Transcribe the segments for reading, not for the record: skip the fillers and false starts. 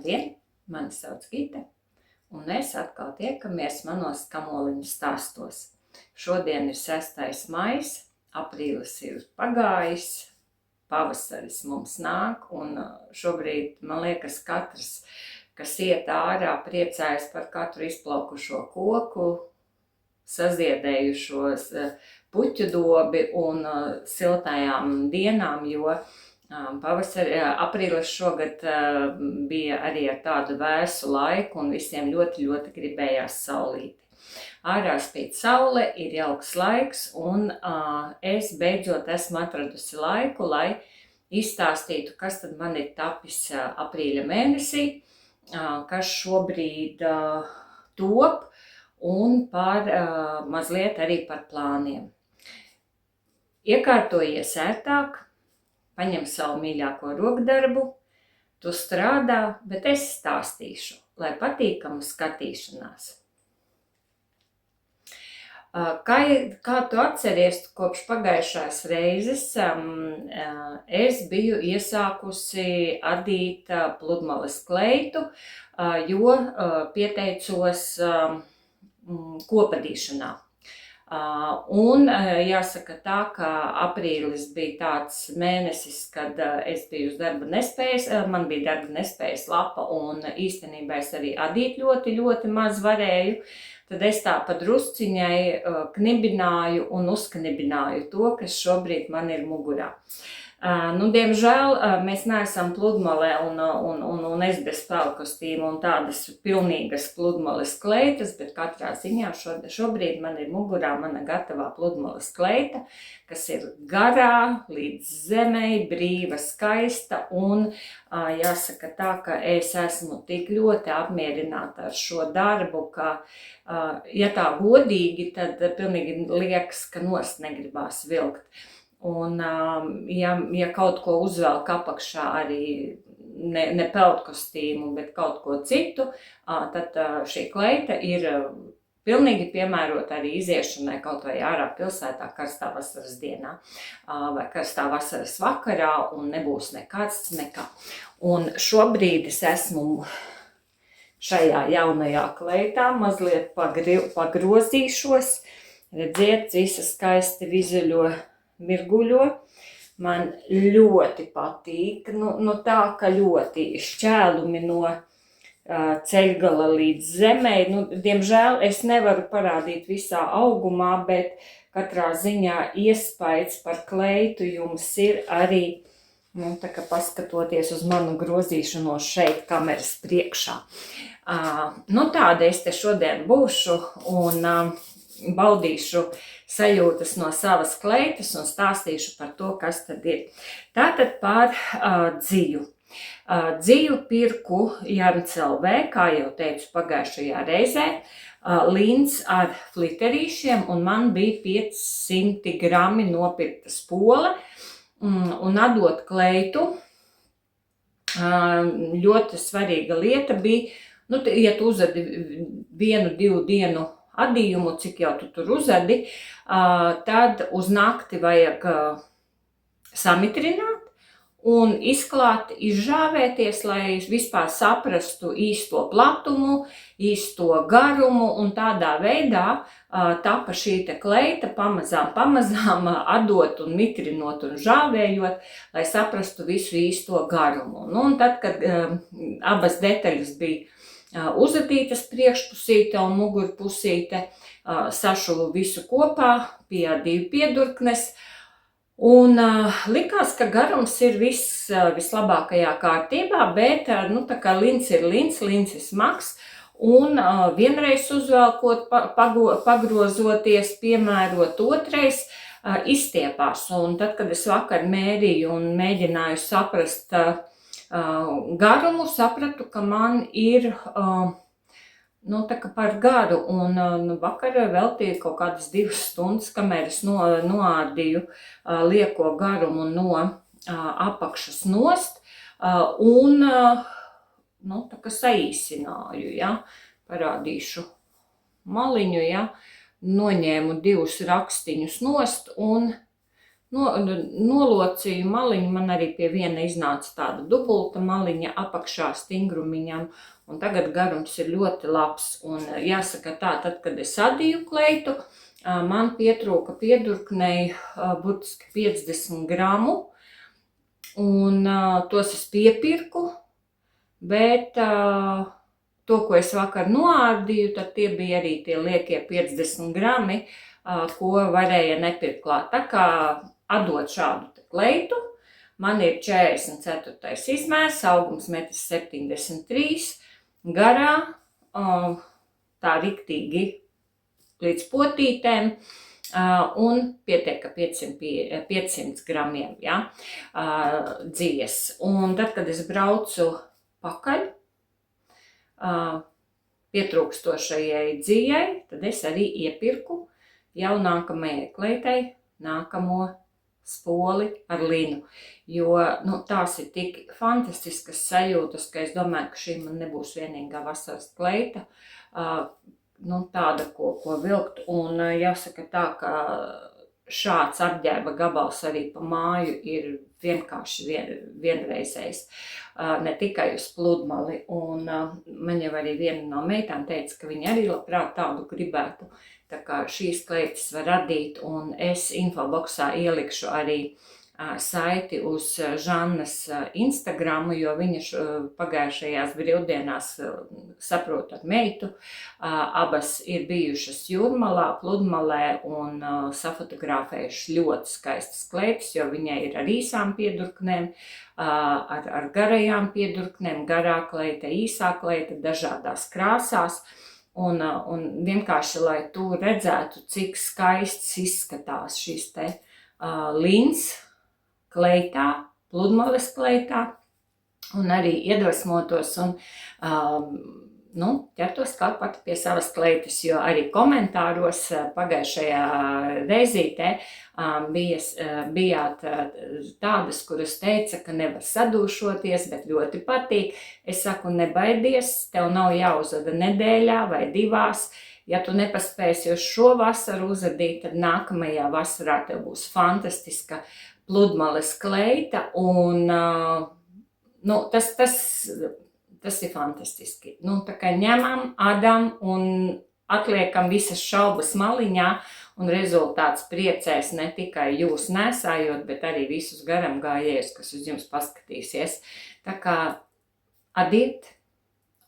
Labdien, mani sauc Gita, un mēs atkal tiekamies manos kamoliņu stāstos. Šodien ir 6. maijs, aprīlis ir pagājis, pavasaris mums nāk, un šobrīd, man liekas, katrs, kas iet ārā, priecājas par katru izplaukušo koku, saziedējušos puķu dobi un siltajām dienām, jo aprīlis šogad bija arī ar tādu vēsu laiku un visiem ļoti, ļoti gribējās saulīti. Ārā spīd saule, ir jauks laiks un es beidzot esmu atradusi laiku, lai izstāstītu, kas tad man ir tapis aprīļa mēnesī, kas šobrīd top un mazliet arī par plāniem. Iekārtojies ērtāk, paņem savu mīļāko rokdarbu, tu strādā, bet es stāstīšu, lai patīkamu skatīšanās. Kā tu atceries, kopš pagājušās reizes es biju iesākusi adīt pludmales kleitu, jo pieteicos kopadīšanā. Un jāsaka tā, ka aprīlis bija tāds mēnesis, kad es biju uz darba nespējas, man bija darba nespējas lapa un īstenībā es arī adīt ļoti, ļoti maz varēju. Tad es tā pa drusciņai knibināju un uzknibināju to, kas šobrīd man ir mugurā. Diemžēl mēs neesam pludmalē un es bez spēlkostīmu un tādas pilnīgas pludmales kleitas, bet katrā ziņā šobrīd man ir mugurā mana gatavā pludmales kleita, kas ir garā, līdz zemei, brīva, skaista un jāsaka tā, ka es esmu tik ļoti apmierināta ar šo darbu, ka, ja tā godīgi, tad pilnīgi liekas, ka nost negribās vilkt. Un, ja kaut ko uzvelk apakšā arī ne peltkostīmu, bet kaut ko citu, tad šī kleita ir pilnīgi piemērota arī iziešanai kaut vai ārā pilsētā karstā vasaras dienā vai karstā vasaras vakarā un nebūs nekāds nekā. Un šobrīd es esmu šajā jaunajā kleitā, mazliet pagrozīšos, redziet, visa skaisti vizuļo, mirguļo. Man ļoti patīk, tā, ka ļoti šķēlumi no ceļgala līdz zemei. Diemžēl es nevaru parādīt visā augumā, bet katrā ziņā iespējas par kleitu jums ir arī, tā kā paskatoties uz manu grozīšanos šeit kameras priekšā. Tāda es te šodien būšu un baudīšu sajūtas no savas kleitas un stāstīšu par to, kas tad ir. Tātad par dziju. Dziju pirku JRCLV, kā jau teicu pagājušajā reizē, līns ar fliterīšiem un man bija 500 grami nopirkta spola un atdot kleitu. Ļoti svarīga lieta bija, ja tu uzadi 1-2 dienu adījumu, cik jau tu tur uzadi, tad uz nakti vajag samitrināt un izklāt, izžāvēties, lai vispār saprastu īsto platumu, īsto garumu un tādā veidā tapa šī te kleita pamazām atdot un mitrinot un žāvējot, lai saprastu visu īsto garumu. Un tad, kad abas detaļas bija uzadītas priekšpusīte un mugurpusīte, sašuvu visu kopā, piadīju piedurknes un likās, ka garums ir vislabākajā kārtībā, bet tā kā lins ir lins ir smags un vienreiz uzvelkot, pagrozoties, piemērot otrais, izstiepās. Un tad, kad es vakar mērīju un mēģināju saprast garumu, sapratu, ka man ir tā kā par garu un vakar veltīju kaut kādas 2 stundas, kamēr es noārdīju lieko garumu no apakšas nost un tā kā saīsināju, parādīšu maliņu, noņēmu 2 rakstiņus nost un nolocīju maliņu, man arī pie viena iznāca tāda dubulta maliņa apakšā stingrumiņam, un tagad garums ir ļoti labs. Un jāsaka tā, tad, kad es adīju kleitu, man pietrūka piedurknei burtiski 50 gramu, un tos es piepirku, bet to, ko es vakar noārdīju, tad tie bija arī tie liekie 50 grami, ko varēja nepirkt klāt. Tā kā atdot šādu kleitu, man ir 44. izmērs, augums 1,73 m, garā, tā riktīgi līdz potītēm, un pietiek 500 gramiem, ja, dzies. Un tad, kad es braucu pakaļ pietrūkstošajai dzijai, tad es arī iepirku jau nākamajai kleitai nākamo spoli ar linu, jo tās ir tik fantastiskas sajūtas, ka es domāju, ka šī man nebūs vienīgā vasaras kleita, tāda, ko vilkt, un jāsaka tā, ka šāds apģērba gabals arī pa māju ir vienkārši vienreizējs, ne tikai uz pludmali, un man jau arī viena no meitām teica, ka viņa arī labprāt tādu gribētu. Tā kā šīs kleitas var radīt, un es infoboksā ielikšu arī saiti uz Žannas Instagramu, jo viņa pagājušajās brīvdienās, saprot ar meitu, abas ir bijušas Jūrmalā, pludmalē un safotografējušas ļoti skaistas kleitas, jo viņai ir ar īsām piedurknēm, ar garajām piedurknēm, garā kleita, īsā kleita, dažādās krāsās. Un vienkārši, lai tu redzētu, cik skaists izskatās šis te lins kleitā, pludmales kleitā, un arī iedvesmotos un ķertos kā pati pie savas kleitas, jo arī komentāros pagājušajā reizītē bijāt tādas, kuras teica, ka nevar sadūšoties, bet ļoti patīk. Es saku, nebaidies, tev nav jāuzada nedēļā vai 2. Ja tu nepaspēsi uz šo vasaru uzadīt, tad nākamajā vasarā tev būs fantastiska pludmales kleita, un tas ir fantastiski. Tā kā ņemam, adam un atliekam visas šaubas maliņā, un rezultāts priecēs ne tikai jūs nesājot, bet arī visus garam gājējus, kas uz jums paskatīsies. Tā kā adiet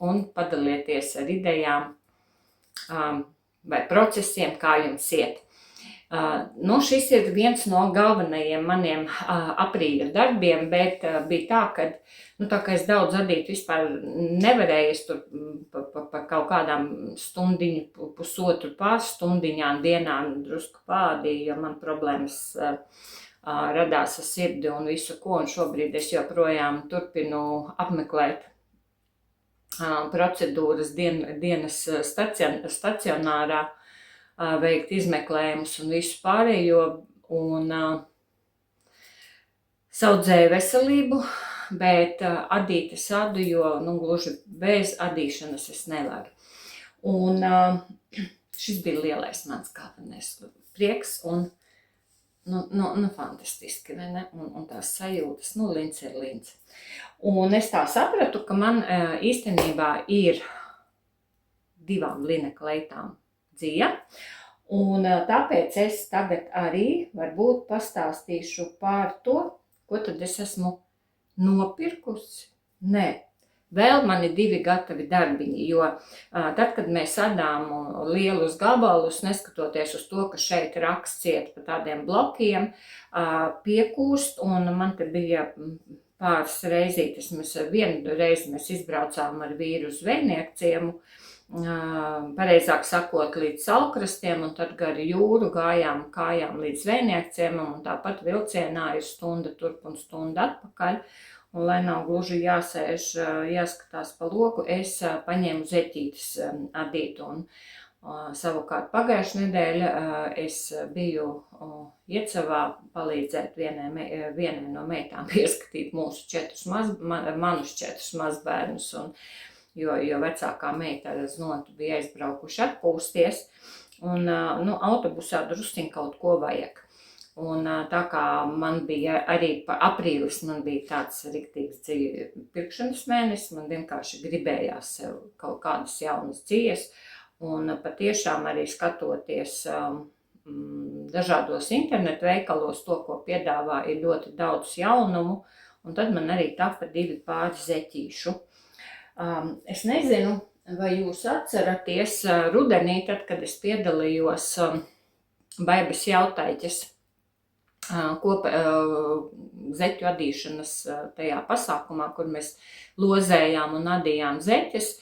un padalieties ar idejām vai procesiem, kā jums iet. Šis ir viens no galvenajiem maniem aprīļa darbiem, bet bija tā, ka es daudz adīt vispār nevarēju, es tur pa kaut kādām stundiņu, pusotru pārstundiņām dienām drusku pādīju, jo man problēmas radās ar sirdi un visu ko, un šobrīd es joprojām turpinu apmeklēt procedūras dienas stacionārā, veikt izmeklējumus un visu pārējo, un saudzēju veselību, bet adīt es adu, jo gluži bez adīšanas es nevaru. Un šis bija lielais mans galvenais prieks un fantastiski, vai ne? Un tās sajūtas, lins ir lins. Un es tā sapratu, ka man īstenībā ir 2 lina kleitām dzija, un tāpēc es tagad arī varbūt pastāstīšu par to, ko tad es esmu nopirkusi. Vēl man ir 2 gatavi darbiņi, jo tad, kad mēs adām lielus gabalus, neskatoties uz to, ka šeit raksts iet pa tādiem blokiem, piekūst, un man te bija pāris reizītes, vienu reizi mēs izbraucām ar vīru uz Zvejnieku ciemu, pareizāk sakot, līdz Saulkrastiem, un tad gar jūru gājām kājām līdz Zvejnieku ciemam, un tāpat vilcienā ir stunda turp un stunda atpakaļ. Un, lai nav gluži jāsēž, jāskatās pa loku, es paņēmu zeķītes adīt, un savukārt pagājušā nedēļa es biju Iecavā palīdzēt vienai no meitām pieskatīt manus 4 mazbērnus, jo vecākā meita ar znotu bija aizbraukuši atpūsties, un autobusā drusciņ kaut ko vajag. Un tā kā man bija arī aprīlis, man bija tāds riktīgs pirkšanas mēnesis, man vienkārši gribējās sev kaut kādas jaunas dzīves. Un patiešām arī skatoties dažādos internetu veikalos, to, ko piedāvā, ir ļoti daudz jaunumu. Un tad man arī tapa 2 pāri zeķīšu. Es nezinu, vai jūs atceraties rudenī, tad, kad es piedalījos Baibas jautaiķes zeķu adīšanas tajā pasākumā, kur mēs lozējām un adījām zeķes,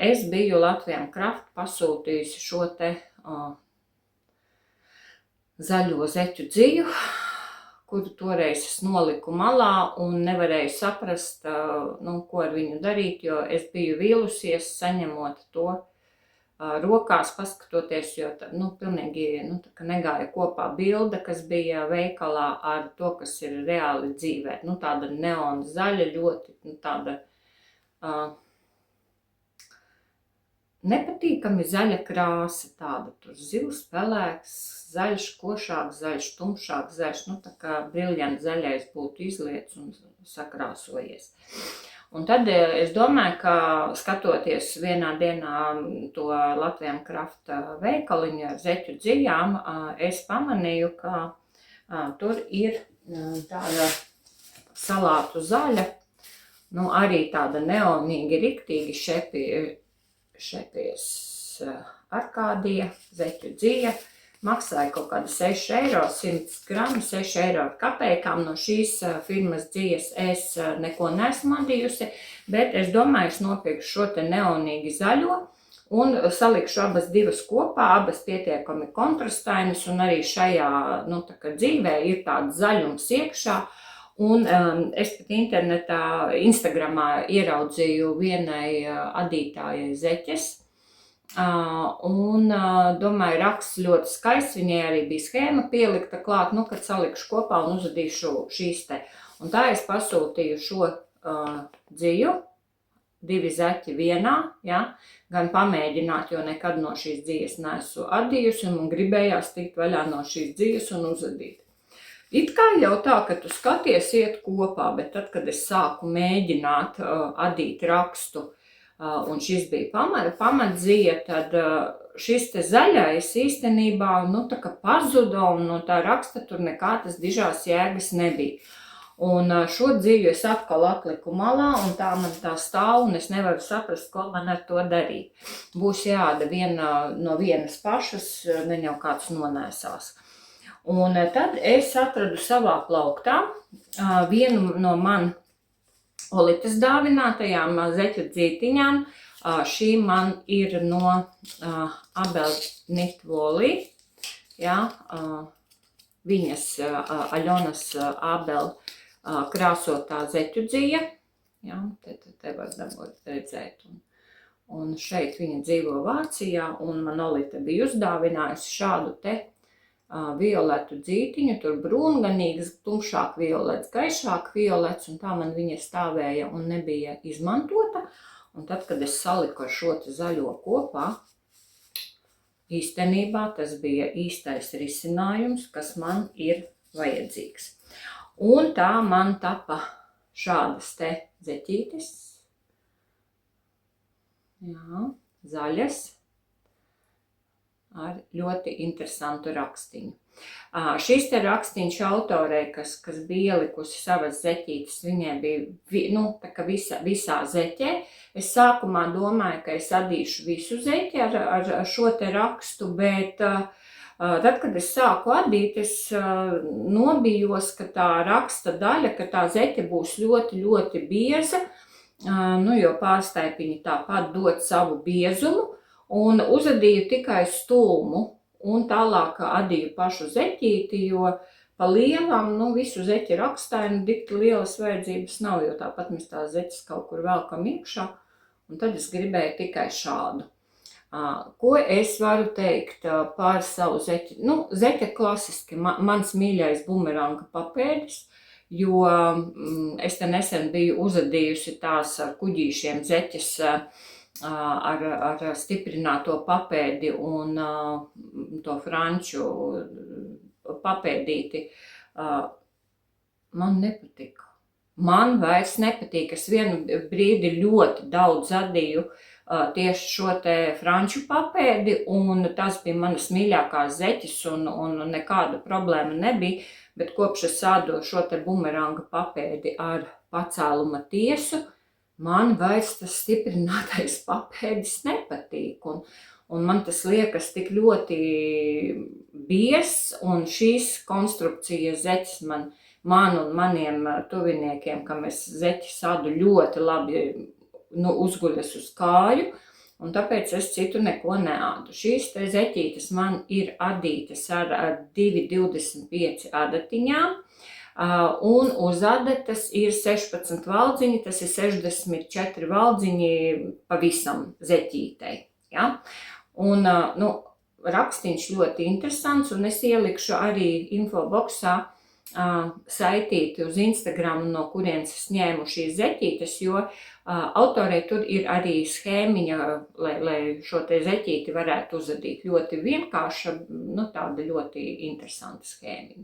es biju Latvijam Kraft pasūtījusi šo te zaļo zeķu dziju, kuru toreiz es noliku malā un nevarēju saprast, ko ar viņu darīt, jo es biju vīlusies saņemot to rokās, paskatoties, jo pilnīgi negāja kopā bilde, kas bija veikalā ar to, kas ir reāli dzīvē. Tāda neona zaļa, ļoti tāda nepatīkami zaļa krāsa, tāda tur zils, pelēks, zaļš, košāks, zaļš, tumšāks, zaļš, tā kā briljants zaļais būtu izliets un sakrāsojies. Un tad es domāju, ka skatoties vienā dienā to Latvijam Kraft veikaliņu ar zeķu dzijām, es pamanīju, ka tur ir tāda salātu zaļa, arī tāda neonīgi, riktīgi šepies Arkādija, zeķu dzija. Maksāja kaut kāda 6 eiro, 100 grami, 6 eiro ar kapekām. No šīs firmas dzijas es neko neesmu adījusi, bet es domāju, es nopirkšu šo te neonīgi zaļo un salikšu abas divas kopā, abas pietiekami kontrastainas, un arī šajā dzīvē ir tāds zaļums iekšā. Un es pat Instagramā ieraudzīju vienai adītājai zeķes. Un domāju, raksts ļoti skaists, viņai arī bija schēma pielikta klāt, kad salikšu kopā un uzadīšu šīs te. Un tā es pasūtīju šo dziju, 2 zeķi vienā, gan pamēģināt, jo nekad no šīs dzijas neesmu adījusi, un gribējās tikt vaļā no šīs dzijas un uzadīt. It kā jau tā, ka tu skaties iet kopā, bet tad, kad es sāku mēģināt adīt rakstu, un šis bija pamatdzija, tad šis te zaļais īstenībā tā kā pazuda, un no tā raksta tur nekā tas dižās jēgas nebija. Un šo dziju es atkal atliku malā, un tā man tā stāv, un es nevaru saprast, ko man ar to darīt. Būs jāda no vienas pašas, ne jau kāds nonēsās. Un tad es atradu savā plauktā vienu no man Olitas dāvinātajām zeķu dzītiņām. Šī man ir no Abel Knit Woolly, viņas Aļonas Abel krāsotā zeķu dzija. Te var dabūt redzēt. Un šeit viņa dzīvo Vācijā, un man Olita bija uzdāvinājusi šādu te violetu dzītiņu, tur brūnganīgs, tumšāk violets, gaišāk violets, un tā man viņa stāvēja un nebija izmantota. Un tad, kad es saliku ar šo te zaļo kopā, īstenībā tas bija īstais risinājums, kas man ir vajadzīgs. Un tā man tapa šādas te zeķītes, zaļas, ar ļoti interesantu rakstiņu. Šis te rakstiņš autorei, kas bija ielikusi savas zeķītes, viņai bija tā kā visā zeķē. Es sākumā domāju, ka es adīšu visu zeķi ar šo te rakstu, bet tad, kad es sāku adīt, es nobijos, ka tā raksta daļa, ka tā zeķe būs ļoti, ļoti bieza, jo pārstaipiņi tāpat dod savu biezumu. Un uzadīju tikai stulmu, un tālāk adīju pašu zeķīti, jo pa lielam, visu zeķi rakstainu, dikti lielas vajadzības nav, jo tāpat mēs tās zeķes kaut kur velkam iekšā, un tad es gribēju tikai šādu. Ko es varu teikt par savu zeķi? Zeķe klasiski, mans mīļais bumeranga papēdis, jo es te nesen biju uzadījusi tās ar kuģīšiem zeķes, ar stiprināto papēdi un to franču papēdīti. Man nepatika. Man vairs nepatīk. Es vienu brīdi ļoti daudz adīju tieši šo te franču papēdi, un tas bija manas mīļākās zeķes, un nekāda problēma nebija, bet kopš es ādu šo te bumeranga papēdi ar pacēluma tiesu, man vairs tas stiprinātais papēdis nepatīk, un man tas liekas tik ļoti biezs, un šīs konstrukcijas zeķes man un maniem tuviniekiem, kam es zeķi sadu ļoti labi uzguļas uz kāju, un tāpēc es citu neko neādu. Šīs te zeķītes man ir adītas ar 2,25 adatiņām, un uz adatas ir 16 valdziņi, tas ir 64 valdziņi pavisam zeķītei. Ja? Un rakstīns ļoti interesants, un es ielikšu arī infoboksā saitīti uz Instagram, no kurienes es ņēmu šīs zeķītes, jo autorei tur ir arī schēmiņa, lai šo te zeķīti varētu uzadīt. Ļoti vienkārša, tāda ļoti interesanta schēmiņa.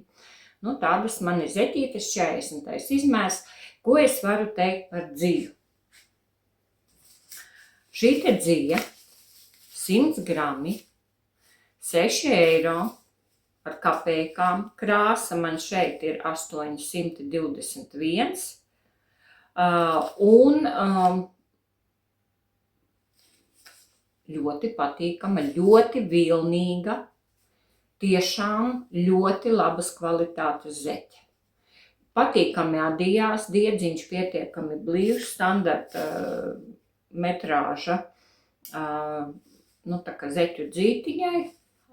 Tādas man ir zeķītes, 40. izmērs. Ko es varu teikt par dziju? Šī te dzija, 100 grami, 6 eiro, ar kapējkām. Krāsa man šeit ir 821. Un ļoti patīkama, ļoti vilnīga, tiešām ļoti labas kvalitātes zeķe. Patīkami adījās, diedziņš pietiekami blīvs, standarta metrāža, tā kā zeķu dzītiņai.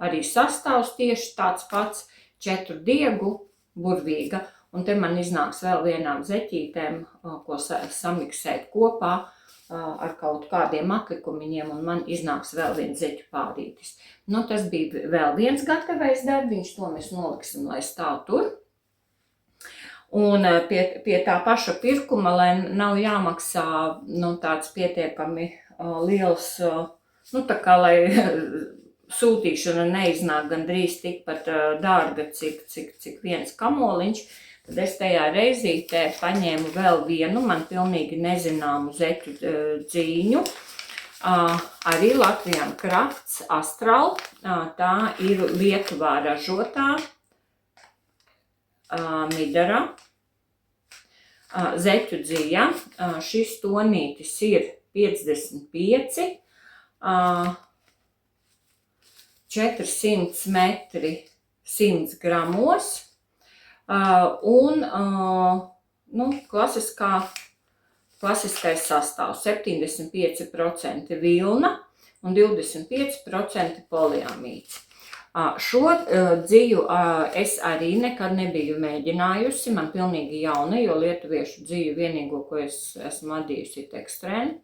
Arī sastāvs tieši tāds pats, 4 diegu, burvīga, un te man iznāks vēl vienām zeķītēm, ko samiksēt kopā ar kaut kādiem aklikumiņiem, un man iznāks vēl viens zeķu pārītis. Tas bija vēl viens gatavais darbiņš, to mēs noliksim, lai stāv tur. Un pie tā paša pirkuma, lai nav jāmaksā tāds pietiekami liels, tā kā lai sūtīšana neiznāk gandrīz tikpat dārga, cik viens kamoliņš, tad es tajā reizītē paņēmu vēl vienu, man pilnīgi nezināmu zeķu dzīņu, arī Latvijan Krafts Astral, tā ir Lietuvā ražotā Midara zeķu dzija, šis tonītis ir 55, 400 metri 100 gramos, un klasiskais sastāvs 75% vilna un 25% poliamīds. Šo dziju es arī nekad nebiju mēģinājusi, man pilnīgi jauna, jo lietuviešu dziju vienīgo, ko es esmu adījusi, ir tekstrēni.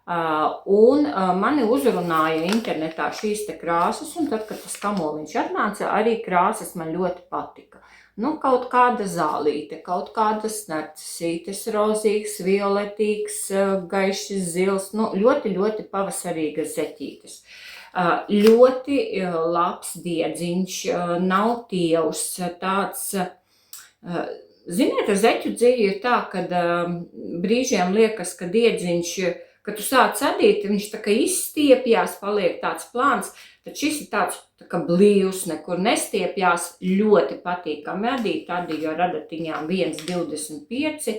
Un mani uzrunāja internetā šīs te krāsas, un tad, kad tas kamoliņš atnāca, arī krāsas man ļoti patika. Kaut kāda zālīte, kaut kādas narcisītes, rozīgs, violetīgs, gaišs zils, ļoti, ļoti pavasarīgas zeķītes. Ļoti labs diedziņš, nav tievs, tāds, ziniet, ar zeķu dziju ir tā, kad brīžiem liekas, ka diedziņš, kad tu sāc adīt, viņš tā kā izstiepjās, paliek tāds plāns, tad šis ir tāds tā kā blīvs, nekur nestiepjās, ļoti patīkami adīt, adīju ar adatiņām 1,25,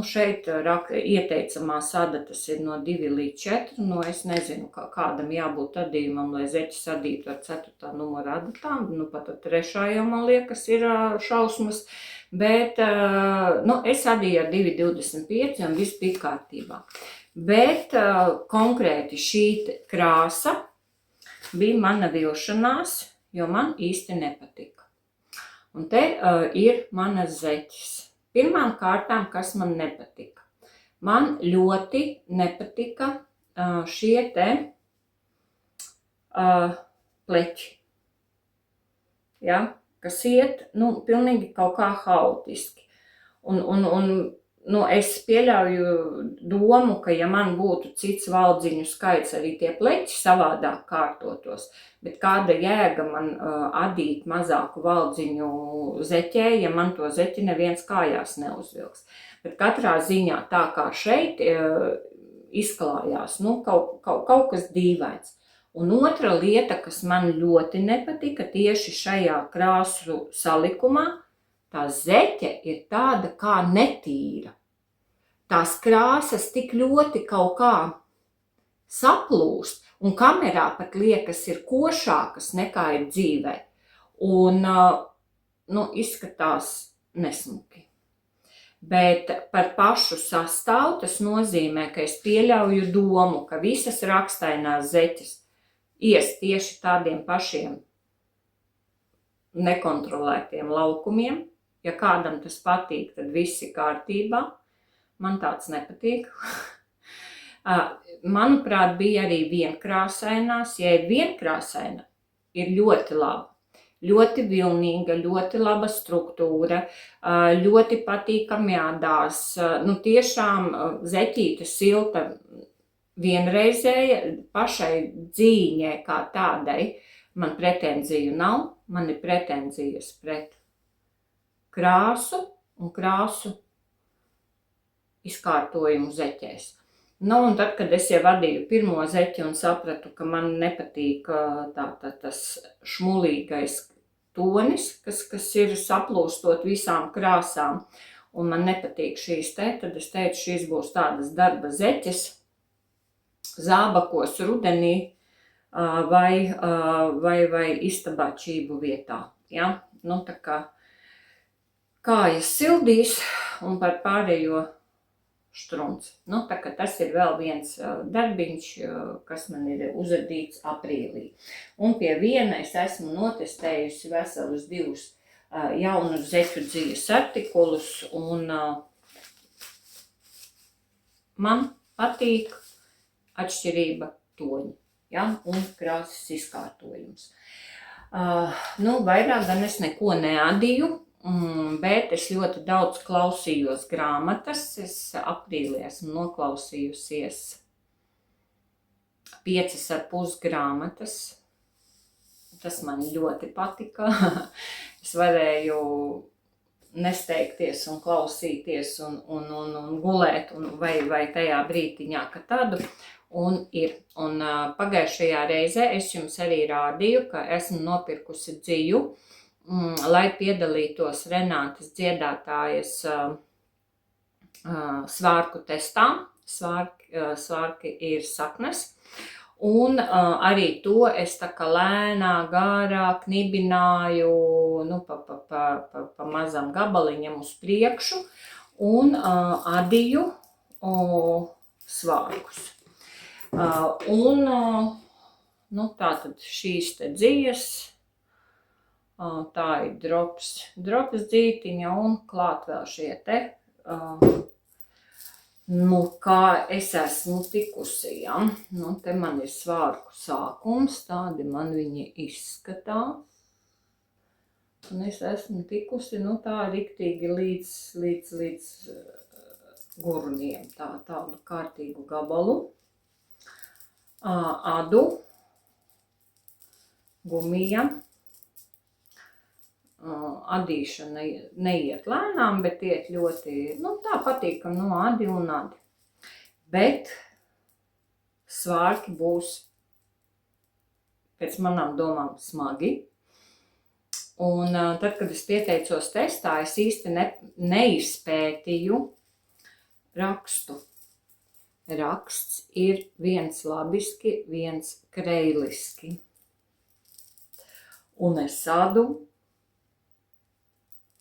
šeit ieteicamās adatas ir no 2 līdz 4, es nezinu, kādam jābūt adījumam, lai zeķis adītu ar 4. numura adatām, pat ar 3. jau man liekas ir šausmas, bet es adīju ar 2,25 un viss bija kārtībā. Bet konkrēti šī krāsa bija mana vilšanās, jo man īsti nepatika. Un te ir manas zeķis. Pirmām kārtām, kas man nepatika? Man ļoti nepatika šie te pleķi, ja, kas iet, pilnīgi kaut kā haotiski. Un es pieļauju domu, ka ja man būtu cits valdziņu skaits, arī tie pleķi savādāk kārtotos, bet kāda jēga man adīt mazāku valdziņu zeķē, ja man to zeķi neviens kājās neuzvilks. Bet katrā ziņā tā kā šeit izklājās, kaut kas dīvains. Un otra lieta, kas man ļoti nepatika tieši šajā krāsu salikumā, tā zeķe ir tāda kā netīra. Tās krāsas tik ļoti kaut kā saplūst, un kamerā pat liekas ir košākas nekā ir dzīvē. Un, izskatās nesmuki. Bet par pašu sastāvu tas nozīmē, ka es pieļauju domu, ka visas rakstainās zeķes ies tieši tādiem pašiem nekontrolētiem laukumiem. Ja kādam tas patīk, tad viss ir kārtībā. Man tāds nepatīk. Manuprāt, bija arī vienkrāsainās. Ja ir vienkrāsaina, ir ļoti laba. Ļoti vilnīga, ļoti laba struktūra, ļoti patīkami ādās. Tiešām zeķīte silta vienreizēja, pašai dzīņai kā tādai man pretenziju nav. Man ir pretenzijas pret krāsu un krāsu izkārtojumu zeķēs. Un tad, kad es jau vadīju pirmo zeķi un sapratu, ka man nepatīk tas šmulīgais tonis, kas ir saplūstot visām krāsām, un man nepatīk šīs tad es teicu, šīs būs tādas darba zeķes, zābakos rudenī vai istabā čību vietā. Ja? Tā kā kājas sildīs un par pārējo štrunts. Tā kā tas ir vēl viens darbiņš, kas man ir uzadīts aprīlī. Un pie viena es esmu notestējusi veselus 2 jaunus zeķu dzīves artikulus, un man patīk atšķirība toņi, ja? Un krāsas izkārtojums. Vairāk gan es neko neadīju, bet es ļoti daudz klausījos grāmatas. Es aprīlī esmu noklausījusies 5,5 grāmatas. Tas man ļoti patika. Es varēju nesteigties un klausīties un gulēt vai tajā brītiņā, ka tādu. Un pagājušajā reizē es jums arī rādīju, ka esmu nopirkusi dziju, lai piedalītos Renātes dziedātājas svārku testā. Svārki ir saknes. Un arī to es tā kā lēnā, gārā knibināju pa mazam gabaliņam uz priekšu un adīju svārkus. Tātad šīs te dzijas, tā ir drops dzītiņa un klāt vēl šie te, kā es esmu tikusi, ja. Te man ir svārku sākums, tādi man viņi izskatās. Un es esmu tikusi, tā riktīgi līdz gurniem, tādu kārtīgu gabalu. Adu, gumija, adīšana neiet lēnām, bet iet ļoti, tā patīkam adi un adi. Bet svārki būs pēc manām domām smagi. Un tad, kad es pieteicos testā, es īsti neizpētīju rakstu. Raksts ir viens labiski, viens kreiliski. Un es adu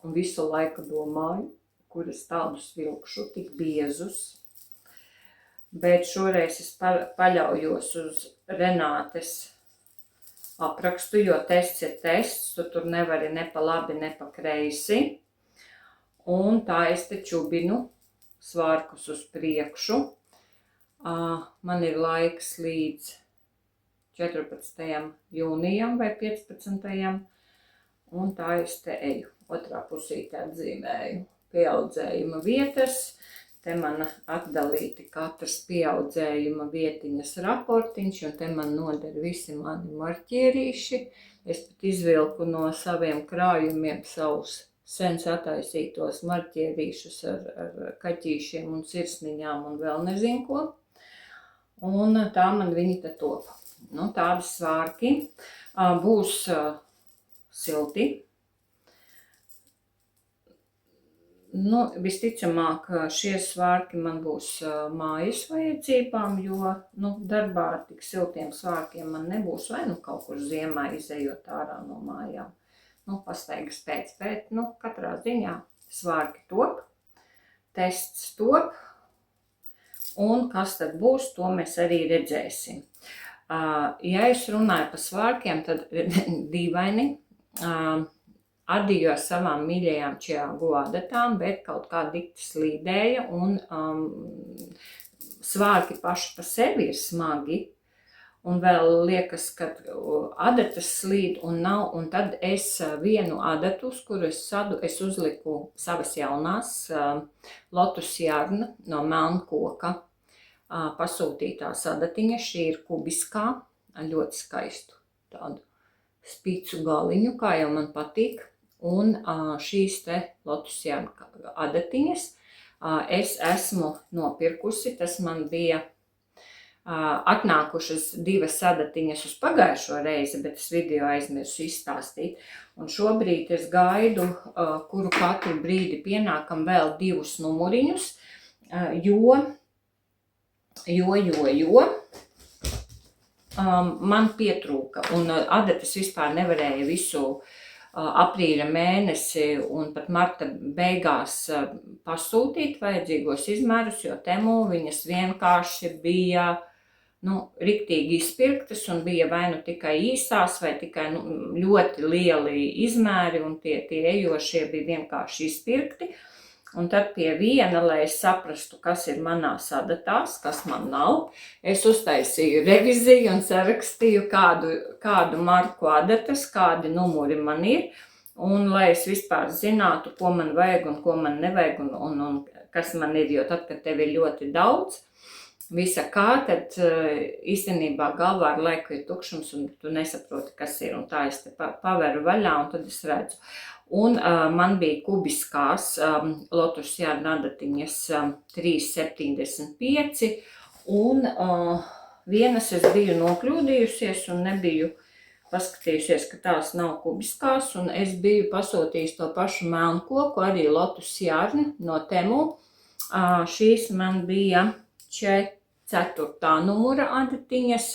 un visu laiku domāju, kur es tādus vilkšu, tik biezus. Bet šoreiz es paļaujos uz Renātes aprakstu, jo tests ir tests, tu tur nevari ne pa labi, ne pa kreisi. Un tā es te čubinu svārkus uz priekšu. Man ir laiks līdz 14. jūnijam vai 15. Un tā es te eju. Otrā pusītē atzīmēju pieaudzējuma vietas. Te man atdalīti katras pieaudzējuma vietiņas raportiņš, un te man noder visi mani marķierīši. Es pat izvilku no saviem krājumiem savus sen sataisītos marķierīšus ar kaķīšiem un sirsniņām un vēl nezinu ko. Un tā man viņi te top. Nu, tādi svārki. Būs silti. Nu, visticamāk, šie svārki man būs mājas vajadzībām, jo darbā ar tik siltiem svārkiem man nebūs vai kaut kur ziemā izejot ārā no mājām. Pastaigas pēc, bet katrā ziņā svārki top, tests top, un kas tad būs, to mēs arī redzēsim. Ja es runāju par svārkiem, tad dīvaini adīju ar savām mīļajām čiagu adatām, bet kaut kā dikti slīdēja, un svārki paši pa sevi ir smagi, un vēl liekas, ka adatas slīd un nav, un tad es vienu adatu, uz kuru es sadu, es uzliku savas jaunās Lotus Yarn no melnkoka pasūtītās adatiņas. Šī ir kubiskā, ļoti skaistu tādu spīcu galiņu, kā jau man patīk, un šīs te Lotus Yarn adatiņas es esmu nopirkusi, tas man bija atnākušas divas adatiņas uz pagājušo reizi, bet es video aizmirsu izstāstīt. Un šobrīd es gaidu, kuru katru brīdi pienākam vēl divus numuriņus, jo man pietrūka. Un adatas vispār nevarēja visu aprīļa mēnesi un pat marta beigās pasūtīt vajadzīgos izmērus, jo Temu viņas vienkārši bija riktīgi izpirktas un bija vai nu tikai īsās, vai tikai ļoti lieli izmēri, un tie ejošie bija vienkārši izpirkti. Un tad pie viena, lai es saprastu, kas ir manās adatās, kas man nav, es uztaisīju reviziju un sarakstīju, kādu marku adatas, kādi numuri man ir, un lai es vispār zinātu, ko man vajag un ko man nevajag, un kas man ir, jo tad, kad tev ir ļoti daudz, visa kā, tad īstenībā galvā ar laiku ir tukšums, un tu nesaproti, kas ir, un tā es te paveru vaļā, un tad es redzu. Un man bija kubiskās Lotus Yarn adatiņas 3,75, un vienas es biju nokļūdījusies un nebiju paskatījusies, ka tās nav kubiskās, un es biju pasūtījis to pašu melnkoku, arī Lotus Yarn no Temu. Šīs man bija 4. numura adatiņas,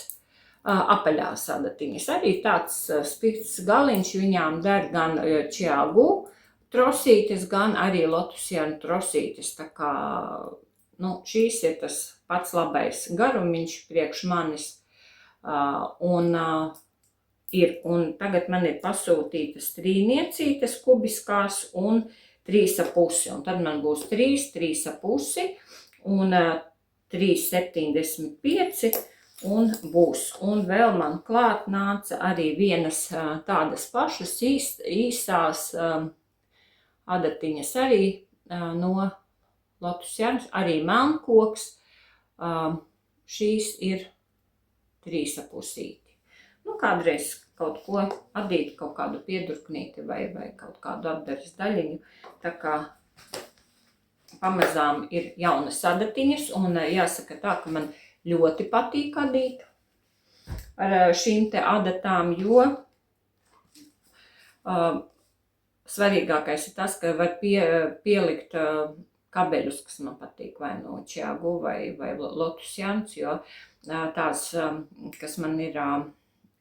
apaļās adatiņas. Arī tāds spīts galiņš, viņām der gan čiagu trosītes, gan arī Lotus Yarn trosītes. Tā kā, šīs ir tas pats labais garumiņš priekš manis. Un tagad man ir pasūtītas trīniecītes kubiskās un 3,5. Un tad man būs 3, 3,5 un 3,75 un būs. Un vēl man klāt nāca arī vienas tādas pašas īsās adatiņas arī no Lotus Yarn, arī melnkoks. Šīs ir 3,5. Kādreiz kaut ko adīt, kaut kādu piedurknīti vai kaut kādu apdares daļiņu. Tā kā pamazām ir jaunas adatiņas, un jāsaka tā, ka man ļoti patīk adīt ar šīm te adatām, jo svarīgākais ir tas, ka var pielikt kabeļus, kas man patīk, vai no čiagu vai Lotus Yarn, jo tās, kas man ir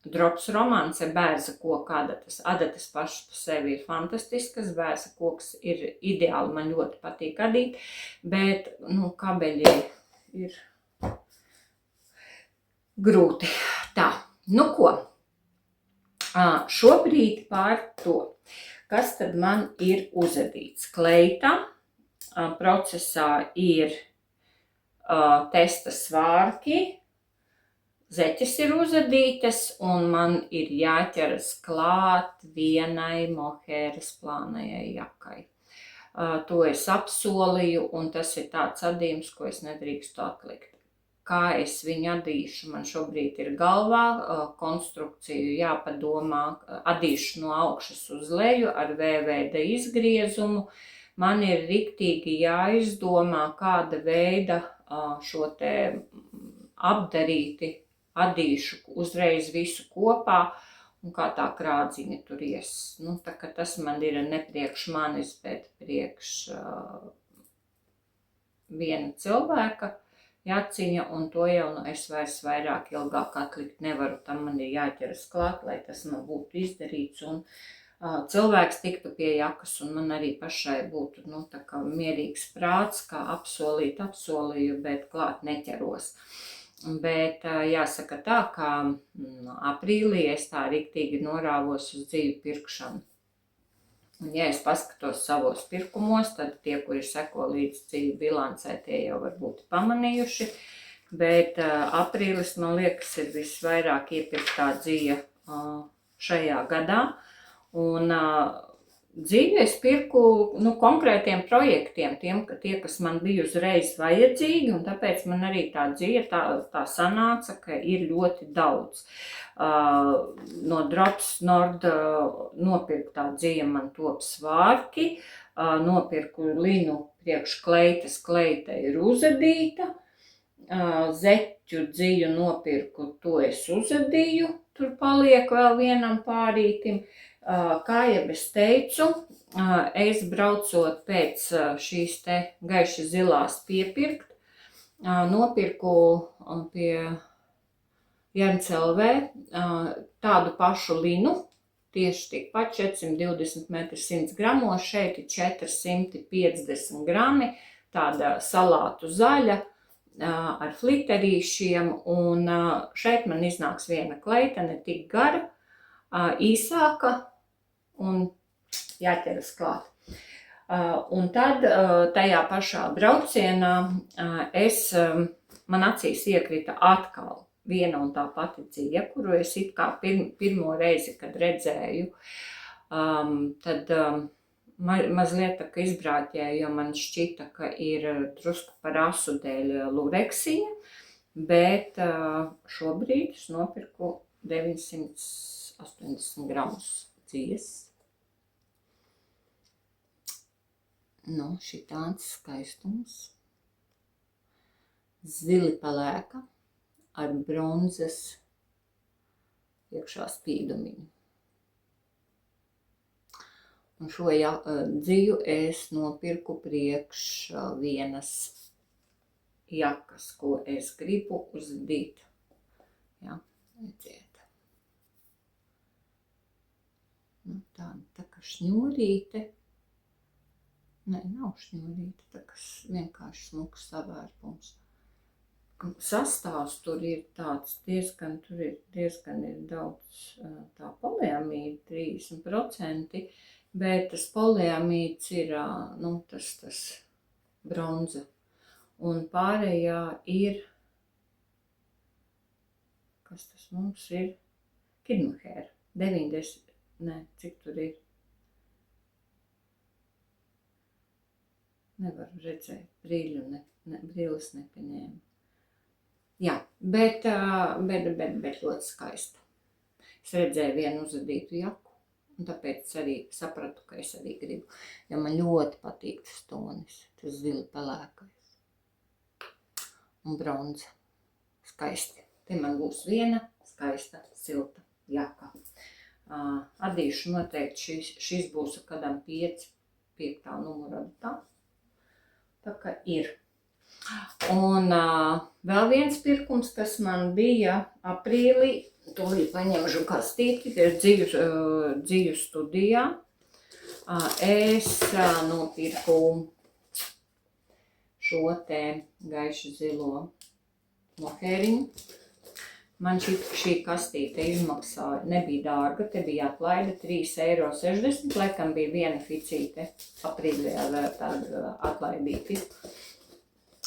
Drops romāns, bērza koka adatas. Adatas pašas par sevi ir fantastiskas, bērza koks ir ideāli, man ļoti patīk adīt, bet, kabeļi ir grūti. Tā, ko? Šobrīd par to, kas tad man ir uzadīts. Kleita procesā ir testa svārki, zeķes ir uzadītas, un man ir jāķeras klāt vienai mohēras plānajai jakai. To es apsolīju, un tas ir tāds adījums, ko es nedrīkstu atlikt. Kā es viņu adīšu, man šobrīd ir galvā, konstrukciju jāpadomā, adīšu no augšas uz leju ar VVD izgriezumu. Man ir riktīgi jāizdomā, kāda veida šo te apdarīti adīšu uzreiz visu kopā, un kā tā krādziņa tur ies. Tā kā tas man ir ne priekš manis, bet priekš viena cilvēka jāciņa, un to jau es vairs vairāk ilgāk atlikt nevaru. Tam man ir jāķeras klāt, lai tas man būtu izdarīts, un cilvēks tiktu pie jakas, un man arī pašai būtu tā kā mierīgs prāts, kā apsolīju, bet klāt neķeros. Bet jāsaka tā, ka aprīlī es tā riktīgi norāvos uz dzīvi pirkšanu. Un ja es paskatos savos pirkumos, tad tie, kuri seko līdz dzīvi bilancē, tie jau varbūt pamanījuši. Bet aprīlis, man liekas, ir visvairāk iepirktā dzīve šajā gadā. Un dzīvi es pirku konkrētiem projektiem, tie, kas man bija uzreiz vajadzīgi, un tāpēc man arī tā dzīve tā sanāca, ka ir ļoti daudz. No Drops Nord nopirktā dzīve man top svārki, nopirku linu priekš kleitas, kleita ir uzadīta, zeķu dzīvu nopirku, to es uzadīju, tur paliek vēl vienam pārītim. Kā jau es teicu, es braucot pēc šīs te gaiši zilās piepirkt, nopirku pie Jens LV tādu pašu linu, tieši tikpat 420 metri 100 gramos, šeit ir 450 grami, tāda salātu zaļa ar fliterīšiem, un šeit man iznāks viena kleita, ne tik gara, īsāka, un jāķeras klāt. Un tad tajā pašā braucienā man acīs iekrita atkal viena un tā pati dzīve, kuru es it kā pirmo reizi, kad redzēju, tad mazliet tā kā izbrāķēju, jo man šķita, ka ir drusku par asu dēļ lureksiņa, bet šobrīd es nopirku 980 gramus dzīves. Šitāds skaistums, zili pelēka ar bronzas iekšā spīdumiņu. Un šo dzīvu es nopirku priekš vienas jakas, ko es gribu uzdīt. Redziet. Tā kā šņurīte. Nē, nav šņurīte, tā kā vienkārši smuks savērpums. Sastāvs tur ir tāds diezgan ir daudz tā poliamīda, 30%, bet tas poliamīds ir, tas bronza. Un pārējā ir, kas tas mums ir? Kidmohair, 90, cik tur ir? Nevaru redzēt, brīlis nepaņēma. Jā, bet ļoti skaista. Es redzēju vienu uzadītu jaku, un tāpēc arī sapratu, ka es arī gribu. Jo man ļoti patīk tas tonis, tas zili pelēkais. Un bronza. Skaisti. Te man būs viena skaista, silta jaka. Adīšu noteikti šis būs kādam 5. numura adatā. Tā kā ir. Un vēl viens pirkums, kas man bija aprīlī, tūlīt paņemšu kastīti, ir dzīvu studijā. Es nopirku šo te gaiši zilo mohēriņu. Man šī kastīte izmaksāja, nebija dārga, te bija atlaide 3,60 €, laikam bija viena ficīte aprīlī ar tādu atlaidīti.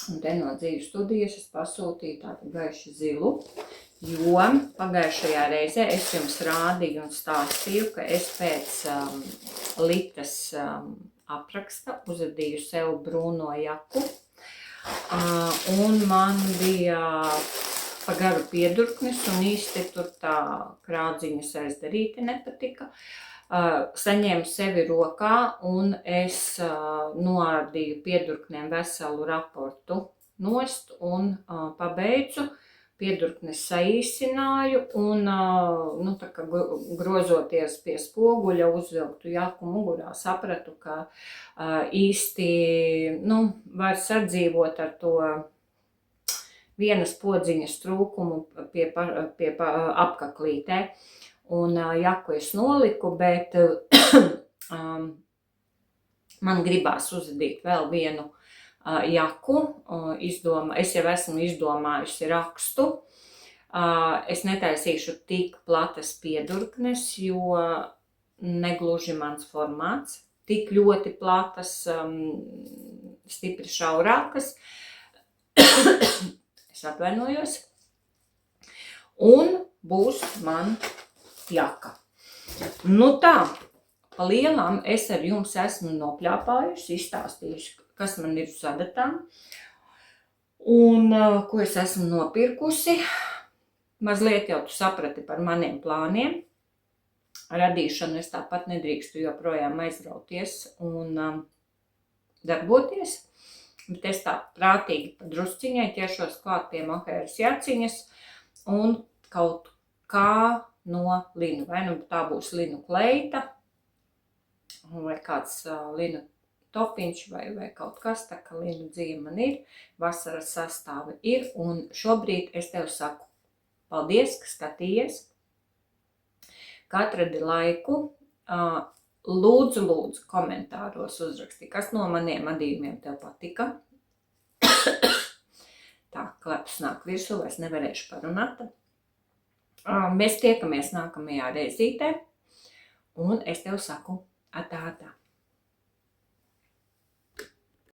Un te no dzīvu studijas es pasūtīju tādu gaiši zilu, jo pagājušajā reizē es jums rādīju un stāstīju, ka es pēc litas apraksta, uzadīju sev brūno jaku, un man bija pa garu piedurknis, un īsti tur tā krādziņas aizdarīti nepatika. Saņēmu sevi rokā, un es noārdīju piedurkniem veselu raportu nost, un pabeidzu. Piedurknes saīsināju, un tā kā grozoties pie spoguļa, uzvilktu jaku mugurā, sapratu, ka īsti var sadzīvot ar to vienas podziņas trūkumu pie apkaklītē. Un jaku es noliku, bet man gribās uzadīt vēl vienu jaku. Es jau esmu izdomājusi rakstu. Es netaisīšu tik platas piedurknes, jo negluži mans formāts. Tik ļoti platas, stipri šaurākas. Es atvainojos. Un būs man jaka. Nu tā, pa lielām es ar jums esmu nopļāpājusi, izstāstījuši, kas man ir uz adatām un ko es esmu nopirkusi. Mazliet jau tu saprati par maniem plāniem. Radīšanu es tāpat nedrīkstu joprojām aizrauties un darboties, bet es tā prātīgi pa drusciņai ķeršos klāt pie mohēras jaciņas un kaut kā no linu. Vai nu tā būs linu kleita, vai kāds linu topiņš, vai kaut kas, tā kā linu dzīve man ir, vasaras sastāvi ir, un šobrīd es tev saku paldies, ka skatījies, ka atradi laiku. Lūdzu komentāros uzraksti, kas no maniem adījumiem tev patika. Tā, klepus nāk virsū, es nevarēšu parunāt. Mēs tiekamies nākamajā reizītē, un es tev saku atā.